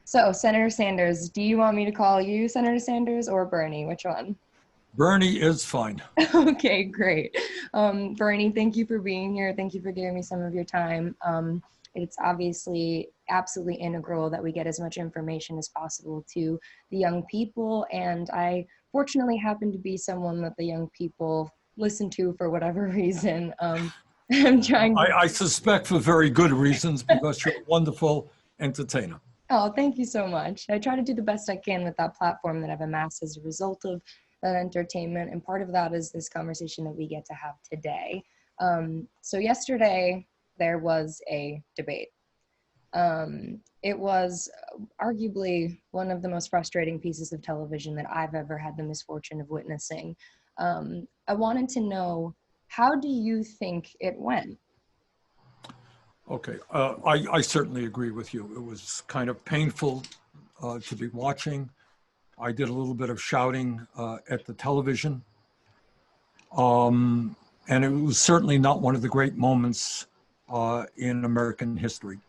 So, Senator Sanders, do you want me to call you Senator Sanders or Bernie? Which one? Bernie is fine. Okay, great. Bernie, thank you for being here. Thank you for giving me some of your time. It's obviously absolutely integral that we get as much information as possible to the young people. And I fortunately happen to be someone that the young people listen to for whatever reason. I'm trying to... I suspect for very good reasons, because you're a wonderful entertainer. Oh, thank you so much. I try to do the best I can with that platform that I've amassed as a result of that entertainment. And part of that is this conversation that we get to have today. So yesterday, there was a debate. It was arguably one of the most frustrating pieces of television that I've ever had the misfortune of witnessing. I wanted to know, how do you think it went? Okay, I certainly agree with you. It was kind of painful to be watching. I did a little bit of shouting at the television. And it was certainly not one of the great moments in American history.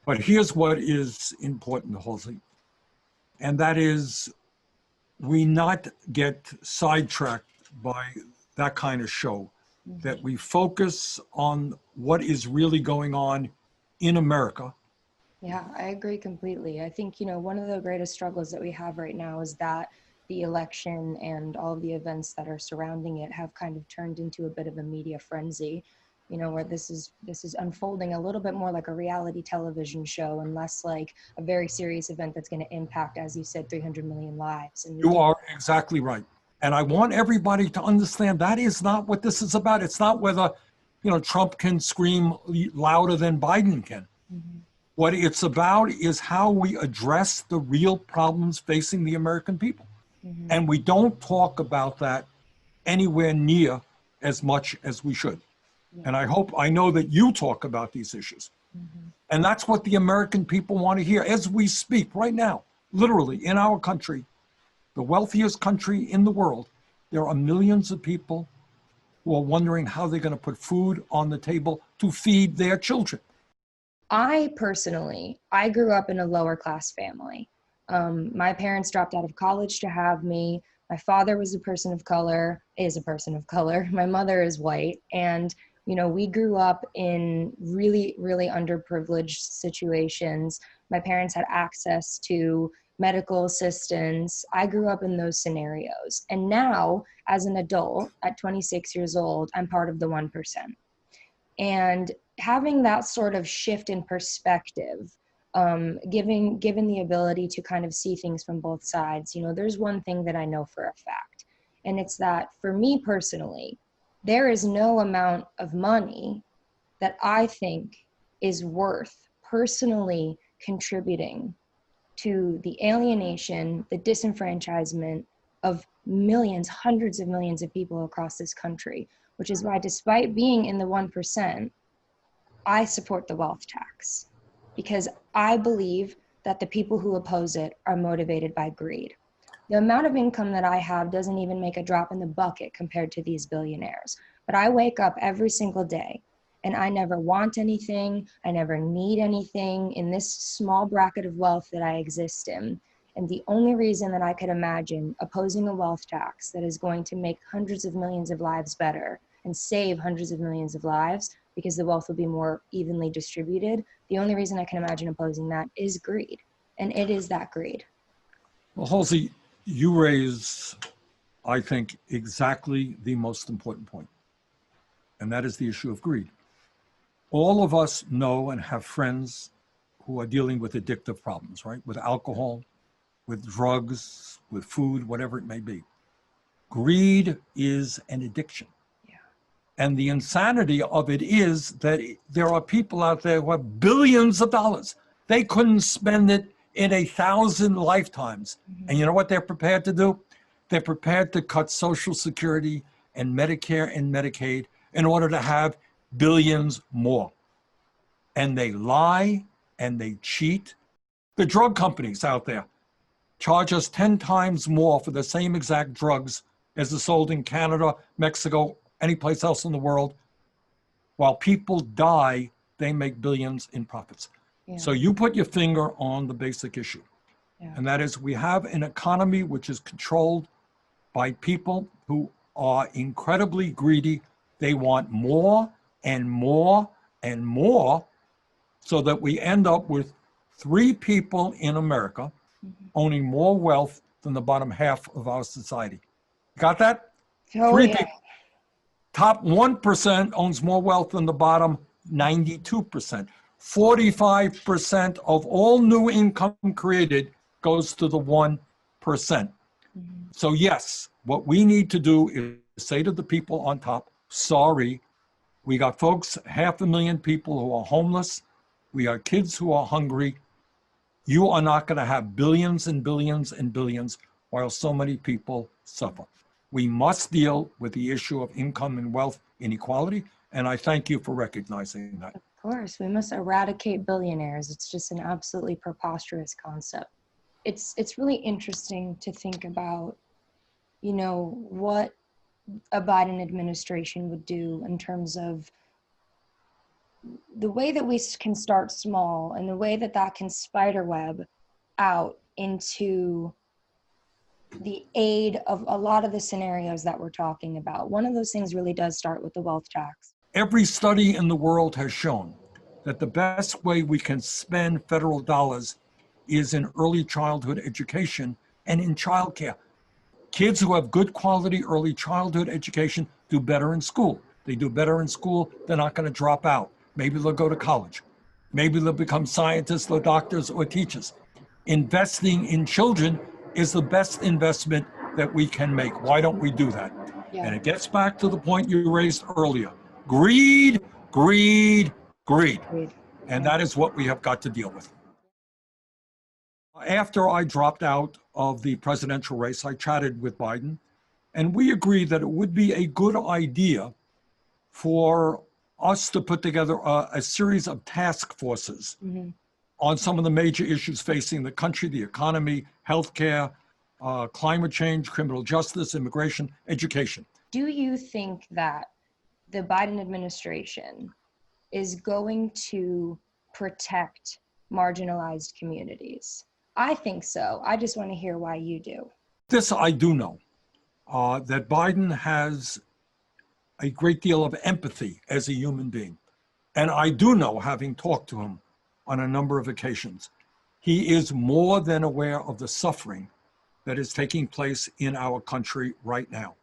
But here's what is important, Halsey, and that is we not get sidetracked by that kind of show, that we focus on what is really going on in America. Yeah, I agree completely. I think, one of the greatest struggles that we have right now is that the election and all of the events that are surrounding it have kind of turned into a bit of a media frenzy, where this is unfolding a little bit more like a reality television show and less like a very serious event that's going to impact, as you said, 300 million lives. And You are exactly right. And I want everybody to understand that is not what this is about. It's not whether, Trump can scream louder than Biden can. Mm-hmm. What it's about is how we address the real problems facing the American people. Mm-hmm. And we don't talk about that anywhere near as much as we should. Yeah. And I know that you talk about these issues. Mm-hmm. And that's what the American people want to hear as we speak right now, literally in our country, the wealthiest country in the world. There are millions of people who are wondering how they're going to put food on the table to feed their children. I grew up in a lower class family. My parents dropped out of college to have me. My father was is a person of color. My mother is white. And, we grew up in really, really underprivileged situations. My parents had access to medical assistance. I grew up in those scenarios. And now, as an adult, at 26 years old, I'm part of the 1%. And having that sort of shift in perspective, given the ability to kind of see things from both sides, there's one thing that I know for a fact, and it's that for me personally, there is no amount of money that I think is worth personally contributing to the alienation, the disenfranchisement of millions, hundreds of millions of people across this country, which is why, despite being in the 1%, I support the wealth tax, because I believe that the people who oppose it are motivated by greed. The amount of income that I have doesn't even make a drop in the bucket compared to these billionaires. But I wake up every single day and I never want anything. I never need anything in this small bracket of wealth that I exist in. And the only reason that I could imagine opposing a wealth tax that is going to make hundreds of millions of lives better and save hundreds of millions of lives, because the wealth will be more evenly distributed, the only reason I can imagine opposing that is greed. And it is that greed. Well, Halsey, you raise, I think, exactly the most important point, and that is the issue of greed. All of us know and have friends who are dealing with addictive problems, right? With alcohol, with drugs, with food, whatever it may be. Greed is an addiction. And the insanity of it is that there are people out there who have billions of dollars. They couldn't spend it in 1,000 lifetimes. Mm-hmm. And you know what they're prepared to do? They're prepared to cut Social Security and Medicare and Medicaid in order to have billions more. And they lie and they cheat. The drug companies out there charge us 10 times more for the same exact drugs as are sold in Canada, Mexico, any place else in the world. While people die, they make billions in profits. Yeah. So you put your finger on the basic issue. Yeah. And that is, we have an economy which is controlled by people who are incredibly greedy. They want more and more and more, so that we end up with 3 people in America owning more wealth than the bottom half of our society. Got that? Oh, 3 yeah. people. Top 1% owns more wealth than the bottom 92%. 45% of all new income created goes to the 1%. So yes, what we need to do is say to the people on top, sorry, we got folks, 500,000 people who are homeless. We got kids who are hungry. You are not going to have billions and billions and billions while so many people suffer. We must deal with the issue of income and wealth inequality, and I thank you for recognizing that. Of course, we must eradicate billionaires. It's just an absolutely preposterous concept. It's really interesting to think about, you know, what a Biden administration would do in terms of the way that we can start small and the way that that can spiderweb out into the aid of a lot of the scenarios that we're talking about. One of those things really does start with the wealth tax. Every study in the world has shown that the best way we can spend federal dollars is in early childhood education and in childcare. Kids who have good quality early childhood education do better in school. They do better in school, they're not going to drop out. Maybe they'll go to college. Maybe they'll become scientists or doctors or teachers. Investing in children is the best investment that we can make. Why don't we do that? Yeah. And it gets back to the point you raised earlier. Greed, greed, greed. And that is what we have got to deal with. After I dropped out of the presidential race, I chatted with Biden, and we agreed that it would be a good idea for us to put together a series of task forces on some of the major issues facing the country, the economy, healthcare, climate change, criminal justice, immigration, education. Do you think that the Biden administration is going to protect marginalized communities? I think so. I just want to hear why you do. This I do know, that Biden has a great deal of empathy as a human being. And I do know, having talked to him on a number of occasions, he is more than aware of the suffering that is taking place in our country right now.